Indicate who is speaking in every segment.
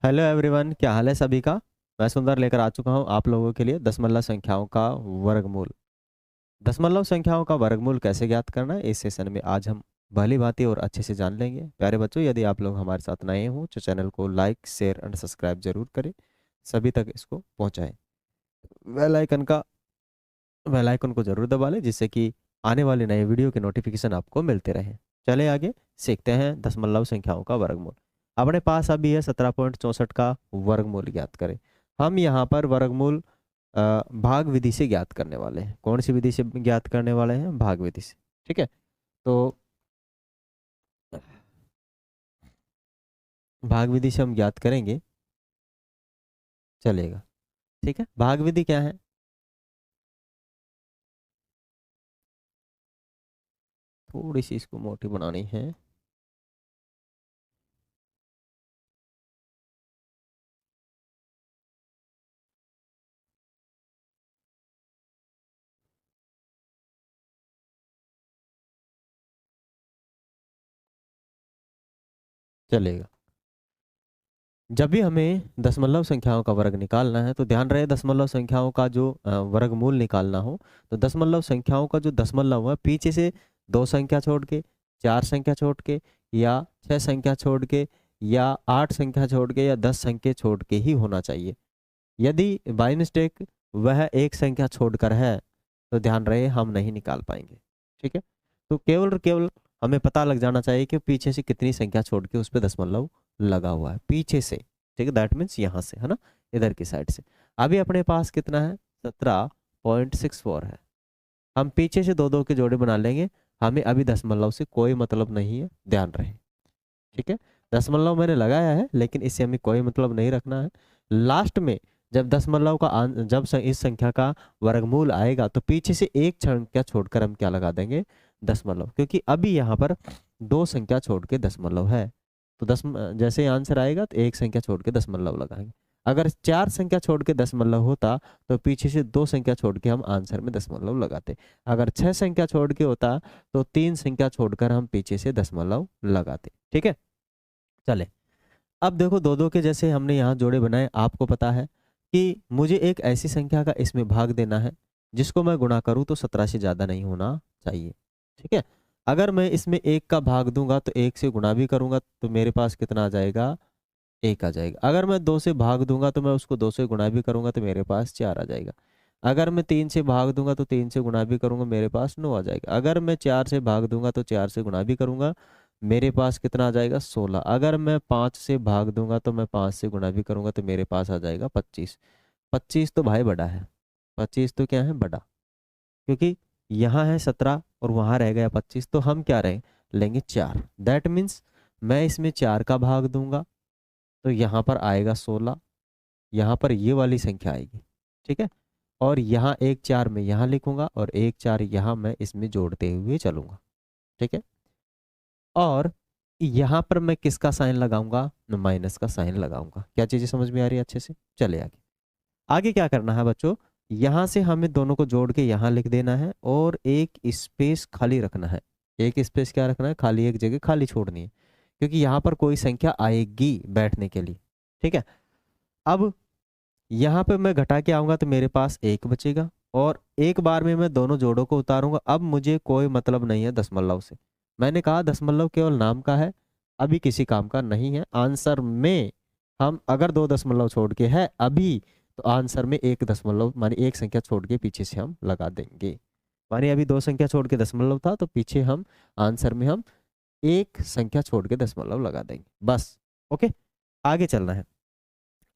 Speaker 1: Hello everyone, क्या हाल है सभी का। मैं सुंदर लेकर आ चुका हूं आप लोगों के लिए दशमलव संख्याओं का वर्गमूल। दशमलव संख्याओं का वर्गमूल कैसे ज्ञात करना है इस सेशन में आज हम भली भांति और अच्छे से जान लेंगे। प्यारे बच्चों, यदि आप लोग हमारे साथ नए हों तो चैनल को लाइक शेयर एंड सब्सक्राइब जरूर करें, सभी तक इसको पहुंचाएं। बेल आइकन का बेल आइकन को जरूर दबा लें जिससे कि आने वाले नए वीडियो के नोटिफिकेशन आपको मिलते रहें। चले आगे सीखते हैं दशमलव संख्याओं का वर्गमूल। अपने पास अभी है 17.64 का वर्गमूल ज्ञात करें। हम यहाँ पर वर्गमूल भाग विधि से ज्ञात करने वाले हैं। कौन सी विधि से ज्ञात करने वाले हैं? भाग विधि से। ठीक है, तो भाग विधि से हम ज्ञात करेंगे, चलेगा। ठीक है, भाग विधि क्या है? थोड़ी सी इसको मोटी बनानी है। चलेगा। जब भी हमें दशमलव संख्याओं का वर्ग निकालना है तो ध्यान रहे, दशमलव संख्याओं का जो वर्गमूल निकालना हो तो दशमलव संख्याओं का जो दशमलव है पीछे से 2 संख्या छोड़ के, 4 संख्या छोड़ के, या 6 संख्या छोड़ के, या 8 संख्या छोड़ के, या 10 संख्या छोड़ के ही होना चाहिए। यदि बाई मिस्टेक वह एक संख्या छोड़कर है तो ध्यान रहे हम नहीं निकाल पाएंगे। ठीक है, तो केवल केवल हमें पता लग जाना चाहिए कि पीछे से कितनी संख्या छोड़ के उस पर दशमलव लगा हुआ है पीछे से। ठीक है, दैट मीन्स यहाँ से, है ना, इधर की साइड से। अभी अपने पास कितना है? 17.64 है। हम पीछे से दो दो के जोड़े बना लेंगे, हमें अभी दशमलव से कोई मतलब नहीं है, ध्यान रहे। ठीक है, दशमलव मैंने लगाया है लेकिन इससे हमें कोई मतलब नहीं रखना है। लास्ट में जब दशमलव का इस संख्या का वर्गमूल आएगा तो पीछे से एक संख्या छोड़कर हम क्या लगा देंगे? दशमलव, क्योंकि अभी यहाँ पर 2 संख्या छोड़ के दशमलव है। तो जैसे आंसर आएगा तो एक संख्या छोड़ के दशमलव लगाएंगे। अगर 4 संख्या छोड़ के दशमलव होता तो पीछे से 2 संख्या छोड़ के हम आंसर में दशमलव लगाते। अगर 6 संख्या छोड़ के होता तो 3 संख्या छोड़कर हम पीछे से दशमलव लगाते। ठीक है, चले। अब देखो, दो दो के जैसे हमने यहाँ जोड़े बनाए, आपको पता है कि मुझे एक ऐसी संख्या का इसमें भाग देना है जिसको मैं गुणा करूँ तो 17 से ज़्यादा नहीं होना चाहिए। ठीक है, अगर मैं इसमें 1 का भाग दूंगा तो 1 से गुणा भी करूंगा तो मेरे पास कितना आ जाएगा? 1 आ जाएगा। अगर मैं 2 से भाग दूंगा तो मैं उसको 2 से गुणा भी करूंगा तो मेरे पास 4 आ जाएगा। अगर मैं 3 से भाग दूंगा तो 3 से गुणा भी करूंगा, मेरे पास 9 आ जाएगा। अगर मैं 4 से भाग दूंगा तो 4 से गुणा भी करूंगा, मेरे पास कितना आ जाएगा? 16। अगर मैं 5 से भाग दूंगा तो मैं 5 से गुणा भी करूंगा तो मेरे पास आ जाएगा 25। 25 तो भाई बड़ा है, 25 तो क्या है? बड़ा, क्योंकि यहाँ है 17 और वहां रह गया 25, तो हम क्या रहे लेंगे? 4। दैट मीन्स मैं इसमें 4 का भाग दूंगा तो यहाँ पर आएगा 16, यहाँ पर ये वाली संख्या आएगी। ठीक है, और यहाँ एक 4 मैं यहाँ लिखूंगा और एक 4 यहाँ मैं इसमें जोड़ते हुए चलूंगा। ठीक है, और यहाँ पर मैं किसका साइन लगाऊंगा? माइनस का साइन लगाऊंगा। क्या चीजें समझ में आ रही है अच्छे से? चले आगे। आगे क्या करना है बच्चों? यहाँ से हमें दोनों को जोड़ के यहाँ लिख देना है और एक स्पेस खाली रखना है। एक स्पेस क्या रखना है? खाली, एक जगह खाली छोड़नी है, क्योंकि यहाँ पर कोई संख्या आएगी बैठने के लिए। ठीक है, अब यहाँ पे मैं घटा के आऊंगा तो मेरे पास 1 बचेगा और एक बार में मैं दोनों जोड़ों को उतारूंगा। अब मुझे कोई मतलब नहीं है दशमलव से। मैंने कहा दशमलव केवल नाम का है, अभी किसी काम का नहीं है। आंसर में हम अगर 2 दशमलव छोड़ के है अभी तो आंसर में 1 दशमलव मानी 1 संख्या छोड़ के पीछे से हम लगा देंगे। मानी अभी 2 संख्या छोड़ के दशमलव था तो पीछे हम आंसर में हम 1 संख्या छोड़ के दशमलव लगा देंगे, बस। ओके, आगे चलना है।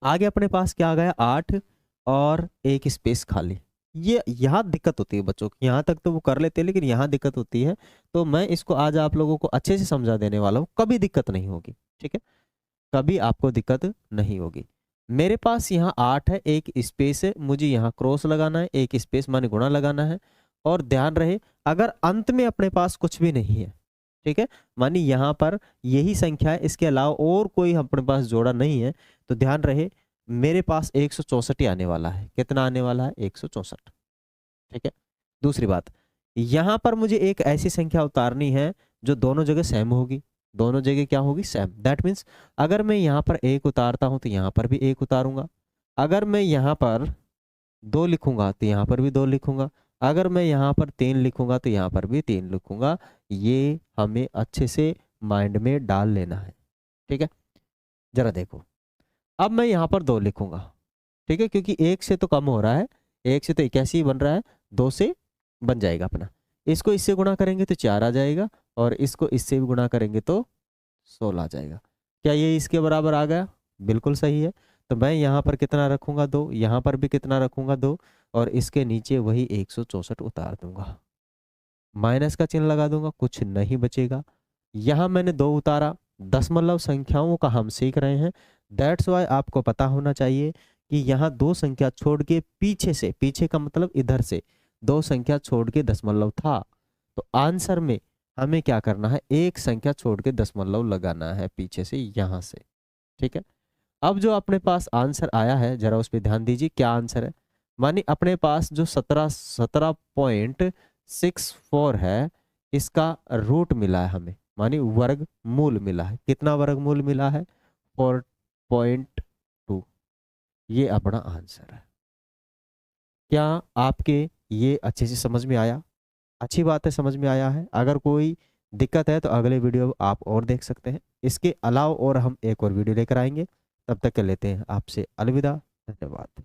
Speaker 1: आगे अपने पास क्या आ गया? 8 और एक स्पेस खाली। ये यहाँ दिक्कत होती है बच्चों, यहाँ तक तो वो कर लेते हैं लेकिन यहाँ दिक्कत होती है, तो मैं इसको आज आप लोगों को अच्छे से समझा देने वाला हूँ, कभी दिक्कत नहीं होगी। ठीक है, कभी आपको दिक्कत नहीं होगी। मेरे पास यहाँ 8 है, एक स्पेस है, मुझे यहाँ क्रॉस लगाना है, एक स्पेस माने गुणा लगाना है। और ध्यान रहे, अगर अंत में अपने पास कुछ भी नहीं है, ठीक है, मानी यहाँ पर यही संख्या है, इसके अलावा और कोई अपने पास जोड़ा नहीं है, तो ध्यान रहे मेरे पास 164 ही आने वाला है। कितना आने वाला है? 164। ठीक है, दूसरी बात, यहाँ पर मुझे एक ऐसी संख्या उतारनी है जो दोनों जगह सेम होगी। दोनों जगह क्या होगी, सेम। दैट मीन्स अगर मैं यहाँ पर 1 उतारता हूँ तो यहाँ पर भी 1 उतारूंगा, अगर मैं यहाँ पर 2 लिखूंगा तो यहाँ पर भी 2 लिखूंगा, अगर मैं यहाँ पर 3 लिखूंगा तो यहाँ पर भी 3 लिखूंगा। ये हमें अच्छे से माइंड में डाल लेना है, ठीक है। जरा देखो, अब मैं यहाँ पर 2 लिखूंगा, ठीक है, क्योंकि 1 से तो कम हो रहा है, 1 से तो 81 ही बन रहा है, 2 से बन जाएगा अपना। इसको इससे गुणा करेंगे तो 4 आ जाएगा, और इसको इससे भी गुणा करेंगे तो 16 आ जाएगा। क्या ये इसके बराबर आ गया? बिल्कुल सही है। तो मैं यहाँ पर कितना रखूंगा, 2, यहाँ पर भी कितना रखूंगा, 2, और इसके नीचे वही 164 उतार दूंगा, माइनस का चिन्ह लगा दूंगा, कुछ नहीं बचेगा। यहाँ मैंने 2 उतारा, दशमलव संख्याओं का हम सीख रहे हैं, दैट्स वाई आपको पता होना चाहिए कि यहाँ 2 संख्या छोड़ के पीछे से, पीछे का मतलब इधर से 2 संख्या छोड़ के दशमलव था, तो आंसर में हमें क्या करना है, 1 संख्या छोड़ के दशमलव लगाना है पीछे से, यहाँ से, ठीक है। अब जो अपने पास आंसर आया है, जरा उस पर ध्यान दीजिए, क्या आंसर है। मानी अपने पास जो 17.64 है, इसका रूट मिला है हमें, मानी वर्ग मूल मिला है। कितना वर्ग मूल मिला है? 4.2। ये अपना आंसर है। क्या आपके ये अच्छे से समझ में आया? अच्छी बात है, समझ में आया है। अगर कोई दिक्कत है तो अगले वीडियो आप और देख सकते हैं, इसके अलावा और हम एक और वीडियो लेकर आएंगे। तब तक के लेते हैं आपसे अलविदा, धन्यवाद।